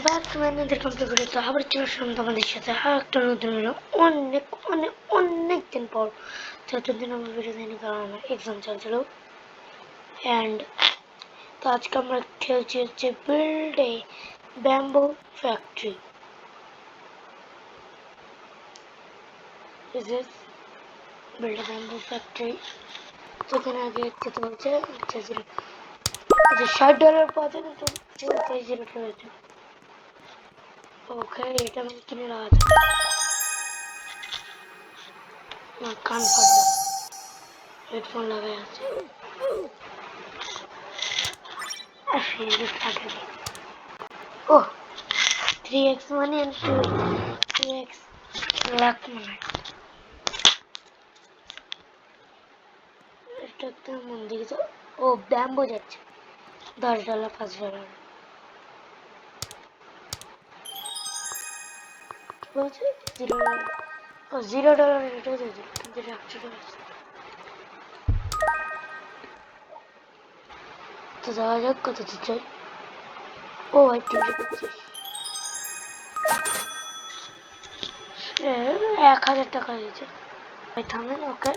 Back to manager কম্পিউটারে। তো আবার চলে আসলাম তোমাদের সাথে আর একটা নতুন ভিডিও। অনেক অনেক অনেক দিন পর। তো এতদিন আমার ভিডিও দেয়নি কারণ আমার এক্সাম চলছিল। অ্যান্ড তো আজকে আমরা খেলছি হচ্ছে build a bamboo factory. Build a bamboo factory. তো এখানে আগে খেতে বলছে $60 পাওয়া যায় না, তো তাই $0 ওকে। এটা আমি কিনে লাগাতে আমার কান ফাটবে, হেডফোন লাগাই আছে। আর ফেসবুক থাকে ও 3x মানে 2x লাখ মানে এটা একটা মন দিকে। তো ও ব্যাম্বো যাচ্ছে $10 $5 কি বলছে $0 ও $0 এটাও দিয়েছে কিন্তু এটা $100 তো যাওয়া যাক কত দিচ্ছে। ও ভাই 325 $1000 দিয়েছে ভাই। থামেন ওকে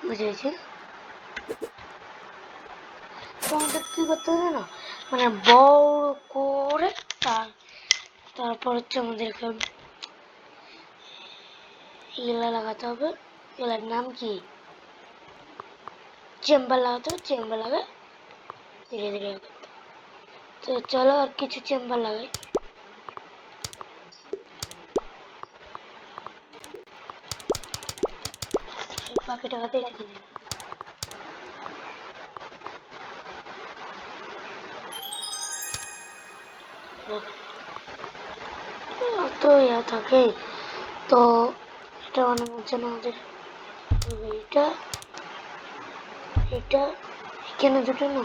বুঝেছি। তো আমাদের কি করতে হবে না, মানে বড় করে তারপর হচ্ছে আমাদেরকে ইলা লাগাতে হবে। ইলার নাম কি, চেম্বার লাগাতে হবে। চেম্বার লাগাই ধীরে ধীরে। তো চলো আর কিছু চেম্বার লাগাই। বাকি টাকাতে এটা কিনে তো ইয়া থাকে। তো এটা বানানোর জন্য আমাদের এটা এটা এখানে দুটো না,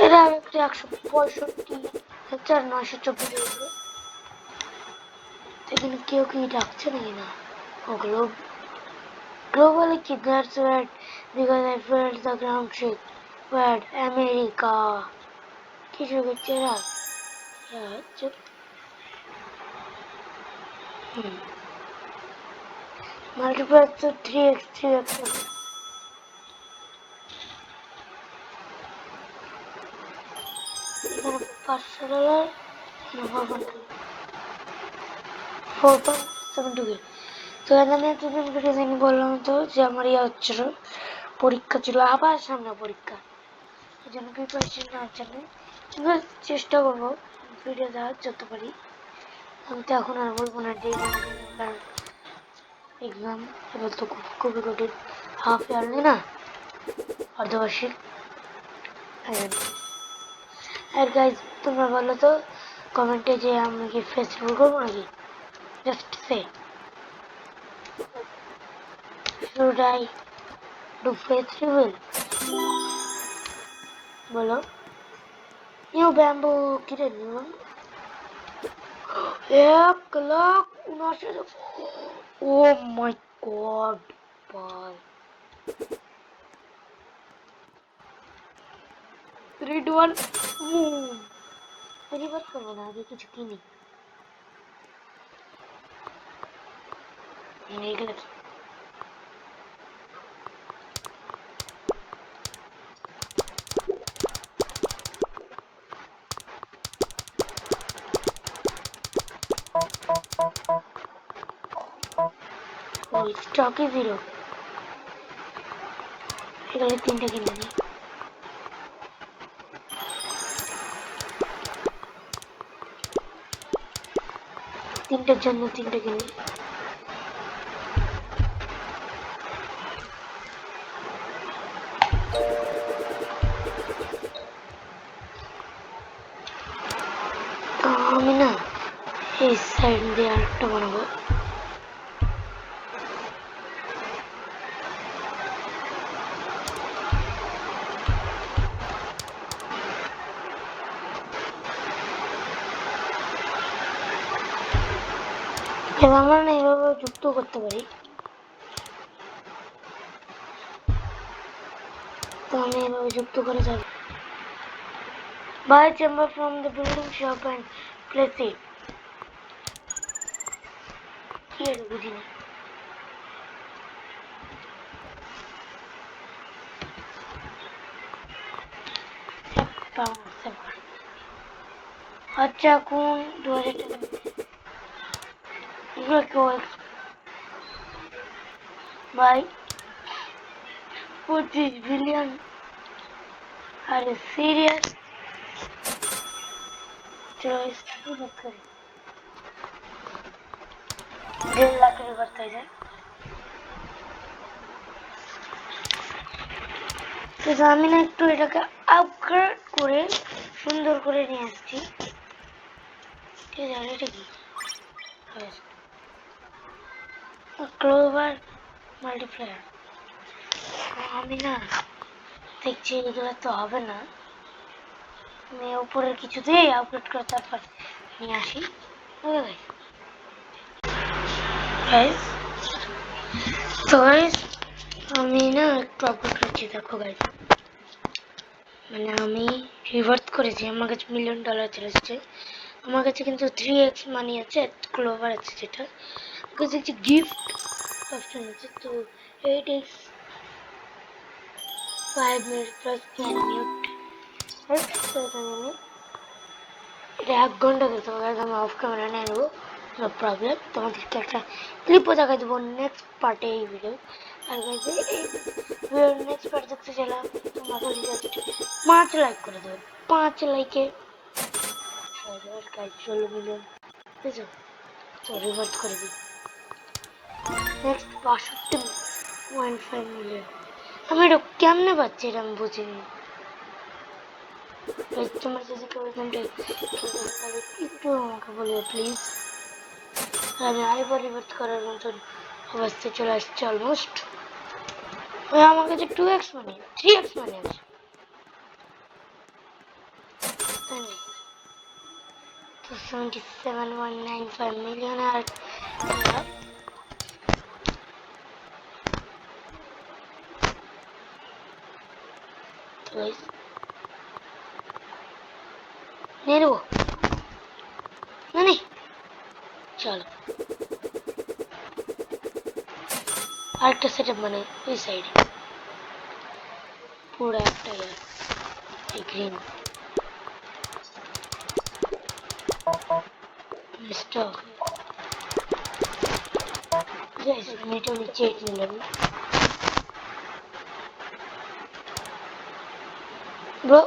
এরা একটা 165,924। এখানে কেউ কি ডাকছে নাকি না? ওগুলো globally কি, that's right because I felt the ground shake. Where America কিছু করছে এরা। চুপ। মাল্টিপ্লাই তো 3x 3x এখানে $500 4.72 তো আমি এতদিন ভিডিও দিন বললাম তো যে আমার ইয়ে হচ্ছিল, পরীক্ষা ছিল, আবার সামনে পরীক্ষা, এই জন্য প্রিপারেশন নেওয়ার জন্য। কিন্তু চেষ্টা করবো ভিডিও দেওয়ার যত পারি। আমি তো এখন আর বলবো না যে এক্সাম এবার তো খুবই কঠিন, হাফ ইয়ারলি না, অর্ধবার্ষিক। আর গাইজ তোমরা বলো তো কমেন্টে যে আমি কি ফেস্টিভ্যাল করবো নাকি। Just say should I do festival? বলো। নিউ ব্যাম্বু কিরে নিউ 1,79,000। ও মাই গড ভাই, 3-1 রিভার করবো না, আগে কিছু কিনি। এগুলো স্টকে 0, এগুলো 3টা কিনে নিই। তিনটার জন্য 3টা কিনি। আমি না এই সাইড দিয়ে আরেকটা বানাবো। এবার আমরা না এভাবে যুক্ত করতে পারি। তো আমি এভাবে যুক্ত করে যাব। Buy timber from the building shop and place it. কি আর বুঝিনি। আচ্ছা কোন 2000 বাই 25 বিলিয়ন। আরে সিরিয়াস? চলো इसकी बात करें। 1.5 লাখের করতে যায়। তো আমি না একটু এটাকে আপগ্রেড করে সুন্দর করে নিয়ে আসছি। কে জানে এটা কি? Clover multiplier. আমি না দেখছি এগুলো তো হবে না, আমি উপরের কিছুতেই আপগ্রেড করে তারপর নিয়ে আসি। গাইস তো গাইস আমি না একটু আপগ্রেড করছি, দেখো গাইস মানে আমি রিভার্স করেছি। আমার কাছে $1,000,000 চলে এসেছে। আমার কাছে কিন্তু 3x মানি আছে, ক্লোভার আছে, যেটা আমার কাছে গিফট অপশন আছে। তো 8x 5 minute plus can mute. তো আমি এটা 1 ঘন্টা দিতে হবে। আমি অফ ক্যামেরা নিয়ে নেবো, নো প্রবলেম। তোমাদেরকে একটা ক্লিপও দেখাই দেবো নেক্সট পার্টে এই ভিডিও। আর গাইস এই ভিডিওর নেক্সট পার্ট দেখতে চাইলাম তোমাদের জাস্ট 5 লাইক করে দেবে। 5 লাইকে 16 মিলিয়ন বুঝছো? তো রিভার্ট করে দিই। Next 62.5 million. আমি এটা কেমনে পাচ্ছি এটা আমি বুঝিনি। তোমার যদি কেউ একটু আমাকে বলিও প্লিজ। আমি আরেকবার রিভার্ট করার মতন অবস্থায় চলে আসছে অলমোস্ট। আমার কাছে 2x মানে 3x মানে আছে। তো 77.95 মিলিয়ন। আর নিয়ে নেবো মানে চলো আরেকটা সেটআপ মানে ওই সাইডে পুরো একটা এই গ্রিন স্টক গাইস মিটো নিচে নিলাম ব্রো।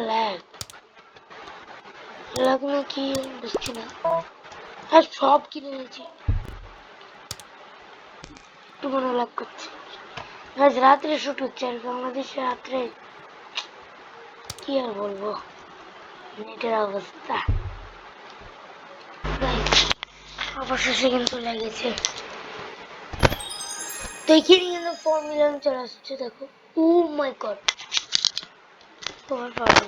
ল্যাগ ল্যাগ না কি বুঝছি না। আর সব কিনে নিয়েছি, একটু মনে ল্যাগ করছে। আজ রাত্রে শুট হচ্ছে আর বাংলাদেশে রাত্রে কি আর বলবো নেটের অবস্থা। অবশেষে কিন্তু লেগেছে। তো এখানে কিন্তু 4 মিলিয়ন চলে আসছে দেখো। ও মাই গড তোমার পাবে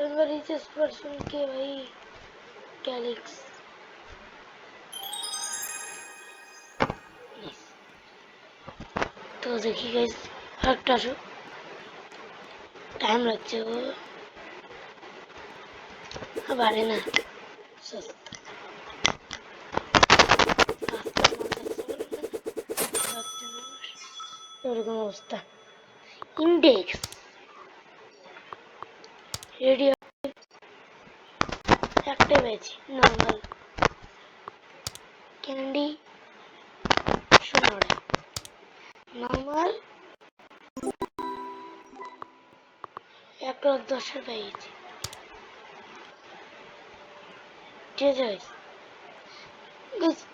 এবার রিচেস্ট পারসন কে ভাই? ক্যালিক্স। তো দেখি গাইস আরেকটা আসো, টাইম লাগছে ও বাড়ে না এরকম অবস্থা। ইন্ডেক্স রেডিও একটাই পেয়েছি, নর্মাল ক্যান্ডি 0টা নর্মাল 1,10,000 পেয়েছি। ঠিক আছে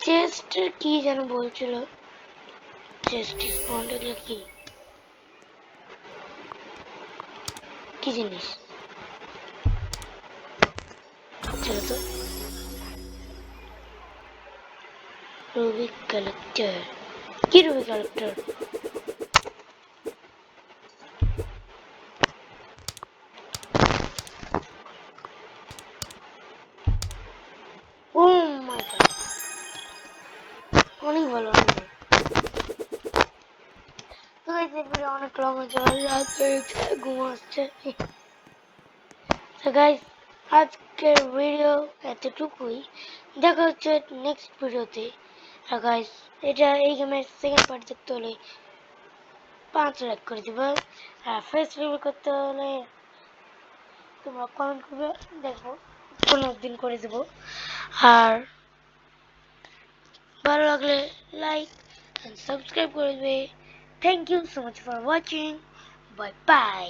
চেস্টের কি যেন বলছিল, চেস্ট ডিসকাউন্ট এগুলো কি কি জিনিস? চলো তো রুবিক কালেক্টর। কি রুবিক কালেক্টর? ভালো হয় না। তো গাইস এই ভিডিও অনেক লং হচ্ছে, রাত হয়েছে, ঘুম আসছে। তো গাইস আজকের ভিডিও এতটুকুই, দেখা হচ্ছে নেক্সট ভিডিওতে। আর গাইস এই গেমের সেকেন্ড পার্ট দেখতে হলে 5 লাইক করে দিবা, আর ফার্স্ট রিভিউ করতে হলে তোমরা কমেন্ট করবে, দেখবো কোনো একদিন করে দেবো। আর ভালো লাগলে লাইক এন্ড সাবস্ক্রাইব করে দেবে। Thank you so much for watching, bye by.